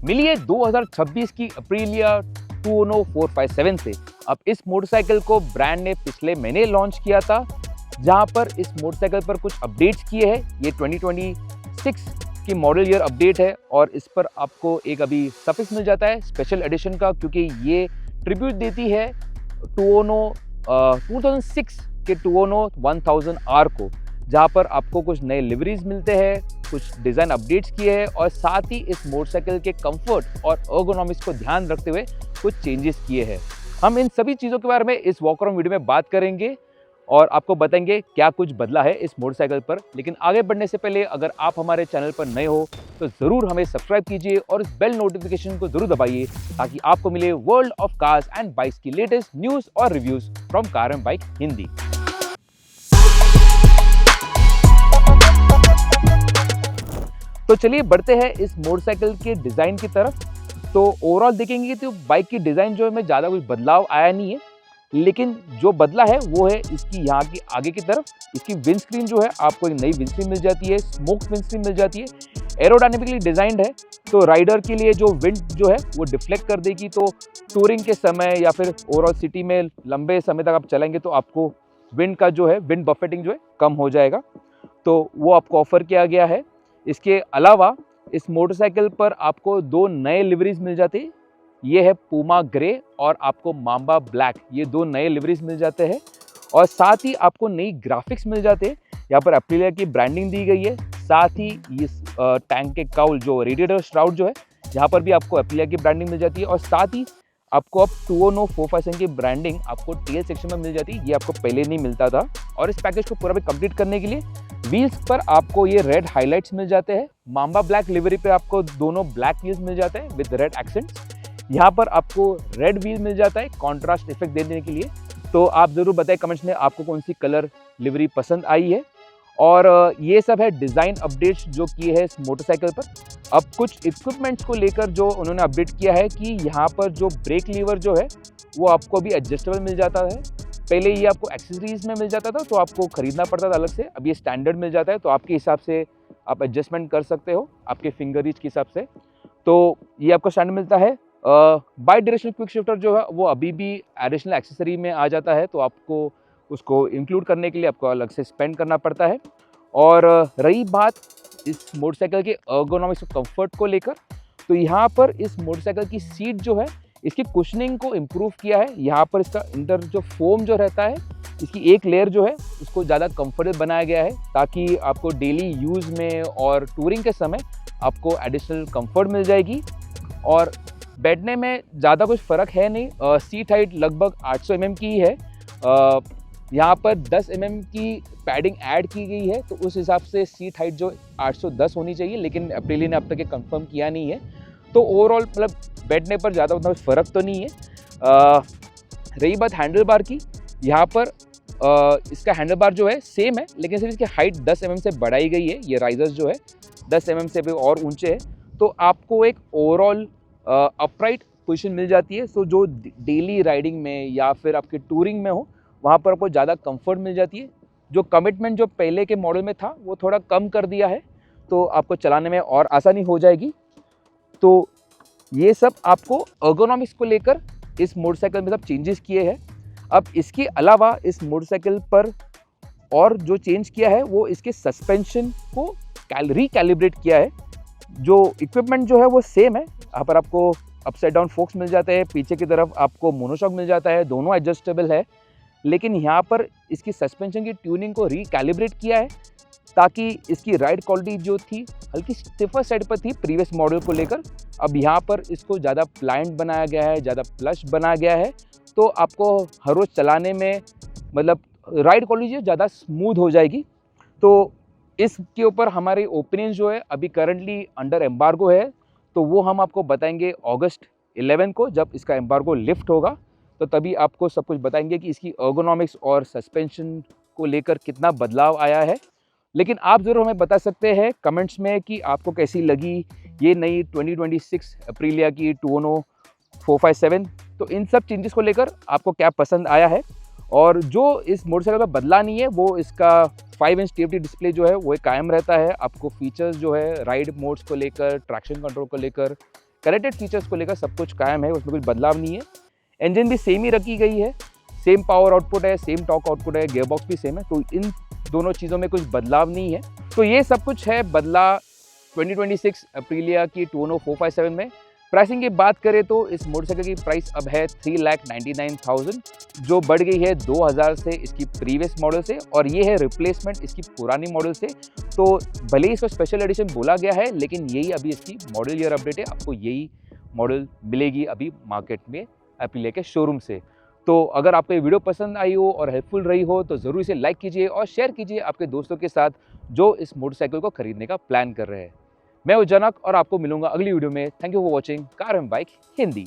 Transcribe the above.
मिली है 2026 की Aprilia 2ono 457 से। अब इस मोटरसाइकिल को ब्रांड ने पिछले महीने लॉन्च किया था, जहां पर इस मोटरसाइकिल पर कुछ अपडेट्स किए हैं। ये 2026 की मॉडल ईयर अपडेट है और इस पर आपको एक अभी सफिक्स मिल जाता है स्पेशल एडिशन का, क्योंकि ये ट्रिब्यूट देती है 2006 के 1000R को, जहां पर आपको कुछ नए लिवरीज मिलते हैं, कुछ डिज़ाइन अपडेट्स किए हैं और साथ ही इस मोटरसाइकिल के कंफर्ट और ergonomics को ध्यान रखते हुए कुछ चेंजेस किए हैं। हम इन सभी चीज़ों के बारे में इस वॉक अराउंड वीडियो में बात करेंगे और आपको बताएंगे क्या कुछ बदला है इस मोटरसाइकिल पर। लेकिन आगे बढ़ने से पहले अगर आप हमारे चैनल पर नए हो तो ज़रूर हमें सब्सक्राइब कीजिए और इस बेल नोटिफिकेशन को ज़रूर दबाइए, ताकि आपको मिले world of cars and bikes की लेटेस्ट न्यूज़ और reviews from car and bike Hindi. तो चलिए बढ़ते हैं इस मोटरसाइकिल के डिज़ाइन की तरफ। तो ओवरऑल देखेंगे तो बाइक की डिज़ाइन जो है में ज़्यादा कोई बदलाव आया नहीं है, लेकिन जो बदला है वो है इसकी यहाँ की आगे की तरफ इसकी विंड स्क्रीन जो है, आपको एक नई विंड स्क्रीन मिल जाती है, स्मोक विंड स्क्रीन मिल जाती है, एरोडायनेमिकली डिज़ाइंड है। तो राइडर के लिए जो विंड जो है वो डिफ्लेक्ट कर देगी, तो टूरिंग के समय या फिर ओवरऑल सिटी में लंबे समय तक आप चलेंगे तो आपको विंड का जो है विंड बफेटिंग जो है कम हो जाएगा, तो वो आपको ऑफर किया गया है। इसके अलावा इस मोटरसाइकिल पर आपको दो नए लिवरीज मिल जाते हैं, ये है पूमा ग्रे और आपको माम्बा ब्लैक, ये दो नए लिवरीज मिल जाते हैं और साथ ही आपको नई ग्राफिक्स मिल जाते हैं। यहाँ पर एप्रिलिया की ब्रांडिंग दी गई है, साथ ही इस टैंक के काउल जो रेडिएटर श्राउड जो है यहाँ पर भी आपको एप्रिलिया की ब्रांडिंग मिल जाती है और साथ ही आपको अब 2ono 457 की ब्रांडिंग आपको टेल सेक्शन में मिल जाती है, ये आपको पहले नहीं मिलता था। और इस पैकेज को पूरा भी कंप्लीट करने के लिए व्हील्स पर आपको ये रेड हाइलाइट्स मिल जाते हैं। माम्बा ब्लैक लिवरी पे आपको दोनों ब्लैक व्हील्स मिल जाते हैं विद रेड एक्सेंट्स। यहाँ पर आपको रेड व्हील मिल जाता है कॉन्ट्रास्ट इफेक्ट देने के लिए। तो आप ज़रूर बताएं कमेंट्स में आपको कौन सी कलर लिवरी पसंद आई है। और ये सब है डिज़ाइन अपडेट्स जो किए हैं इस मोटरसाइकिल पर। अब कुछ इक्विपमेंट्स को लेकर जो उन्होंने अपडेट किया है कि यहाँ पर जो ब्रेक लीवर जो है वो आपको अभी एडजस्टेबल मिल जाता है। पहले ये आपको एक्सेसरीज में मिल जाता था तो आपको खरीदना पड़ता था अलग से, अब ये स्टैंडर्ड मिल जाता है, तो आपके हिसाब से आप एडजस्टमेंट कर सकते हो आपके फिंगर रीच के हिसाब से। तो ये आपको स्टैंडर्ड मिलता है। बाई डायरेक्शनल क्विक शिफ्टर जो है वो अभी भी एडिशनल एक्सेसरी में आ जाता है, तो आपको उसको इंक्लूड करने के लिए आपको अलग से स्पेंड करना पड़ता है। और रही बात इस मोटरसाइकिल के ergonomics और कंफर्ट को लेकर, तो यहाँ पर इस मोटरसाइकिल की सीट जो है इसकी कुशनिंग को इम्प्रूव किया है। यहाँ पर इसका इंटर जो फोम जो रहता है इसकी एक लेयर जो है उसको ज़्यादा कंफर्टेबल बनाया गया है, ताकि आपको डेली यूज़ में और टूरिंग के समय आपको एडिशनल कंफर्ट मिल जाएगी। और बैठने में ज़्यादा कुछ फ़र्क है नहीं। सीट हाइट लगभग 800 mm की है। यहाँ पर 10 mm की पैडिंग ऐड की गई है, तो उस हिसाब से सीट हाइट जो 810 होनी चाहिए, लेकिन अप्रिलिया ने अब तक ये कंफर्म किया नहीं है। तो ओवरऑल मतलब बैठने पर ज़्यादा उतना फ़र्क तो नहीं है। रही बात हैंडल बार की, यहाँ पर इसका हैंडल बार जो है सेम है, लेकिन सिर्फ इसकी हाइट 10 mm से बढ़ाई गई है। ये राइजर्स जो है 10 mm से भी और ऊंचे है, तो आपको एक ओवरऑल अपराइट पोजीशन मिल जाती है। सो जो डेली राइडिंग में या फिर आपके टूरिंग में हो वहाँ पर आपको ज़्यादा कंफर्ट मिल जाती है। जो कमिटमेंट जो पहले के मॉडल में था वो थोड़ा कम कर दिया है, तो आपको चलाने में और आसानी हो जाएगी। तो ये सब आपको ergonomics को लेकर इस मोटरसाइकिल में सब चेंजेस किए हैं। अब इसके अलावा इस मोटरसाइकिल पर और जो चेंज किया है वो इसके सस्पेंशन को रिकैलिब्रेट किया है। जो इक्विपमेंट जो है वो सेम है, यहाँ पर आपको अपसाइड डाउन फोक्स मिल जाते हैं, पीछे की तरफ आपको मोनोशॉक मिल जाता है, दोनों एडजस्टेबल है, लेकिन यहाँ पर इसकी सस्पेंशन की ट्यूनिंग को रिकैलिब्रेट किया है, ताकि इसकी राइड क्वालिटी जो थी हल्की स्टिफर साइड पर थी प्रीवियस मॉडल को लेकर, अब यहाँ पर इसको ज़्यादा प्लाइंट बनाया गया है, ज़्यादा प्लश बनाया गया है, तो आपको हर रोज़ चलाने में मतलब राइड क्वालिटी ज़्यादा स्मूथ हो जाएगी। तो इसके ऊपर हमारे ओपिनियन जो है अभी करंटली अंडर एम्बार्गो है, तो वो हम आपको बताएंगे अगस्त 11 को, जब इसका एम्बार्गो लिफ्ट होगा तो तभी आपको सब कुछ बताएंगे कि इसकी ergonomics और सस्पेंशन को लेकर कितना बदलाव आया है। लेकिन आप ज़रूर हमें बता सकते हैं कमेंट्स में कि आपको कैसी लगी ये नई 2026 अप्रिलिया की 2ono 457। तो इन सब चेंजेस को लेकर आपको क्या पसंद आया है। और जो इस मोटरसाइकिल का बदला नहीं है वो इसका 5 इंच TFT डिस्प्ले जो है वो कायम रहता है। आपको फीचर्स जो है राइड मोड्स को लेकर, ट्रैक्शन कंट्रोल को लेकर कनेक्टेड फीचर्स को लेकर सब कुछ कायम है, उसमें कुछ बदलाव नहीं है। इंजन भी सेम ही रखी गई है, सेम पावर आउटपुट है, सेम टॉर्क आउटपुट है, गियर बॉक्स भी सेम है, तो इन दोनों चीज़ों में कुछ बदलाव नहीं है। तो ये सब कुछ है बदला 2026 अप्रीलिया की 21457 में। प्राइसिंग की बात करें तो इस मोटरसाइकिल की प्राइस अब है 3,99,000, जो बढ़ गई है 2000 से इसकी प्रीवियस मॉडल से, और ये है रिप्लेसमेंट इसकी पुरानी मॉडल से। तो भले ही इसको स्पेशल एडिशन बोला गया है, लेकिन यही अभी इसकी मॉडल ईयर अपडेट है, आपको यही मॉडल मिलेगी अभी मार्केट में अप्रीलिया के शोरूम से। तो अगर आपको ये वीडियो पसंद आई हो और हेल्पफुल रही हो तो ज़रूर इसे लाइक कीजिए और शेयर कीजिए आपके दोस्तों के साथ जो इस मोटरसाइकिल को खरीदने का प्लान कर रहे हैं। मैं हूं जनक और आपको मिलूंगा अगली वीडियो में। Thank you for watching car and bike Hindi.